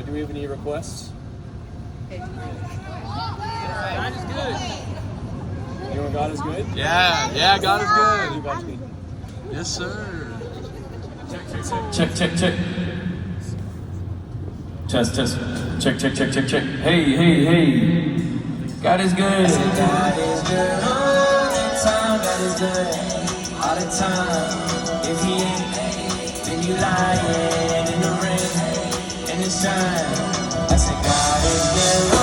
Do we have any requests? God is good. You know God is good? Yeah, God is good. God's good. Yes, sir. Check. Test. Check. Hey. God is good. God is good all the time. God is good all the time. If he ain't, then you lying in the rain and the sun. I said God is good.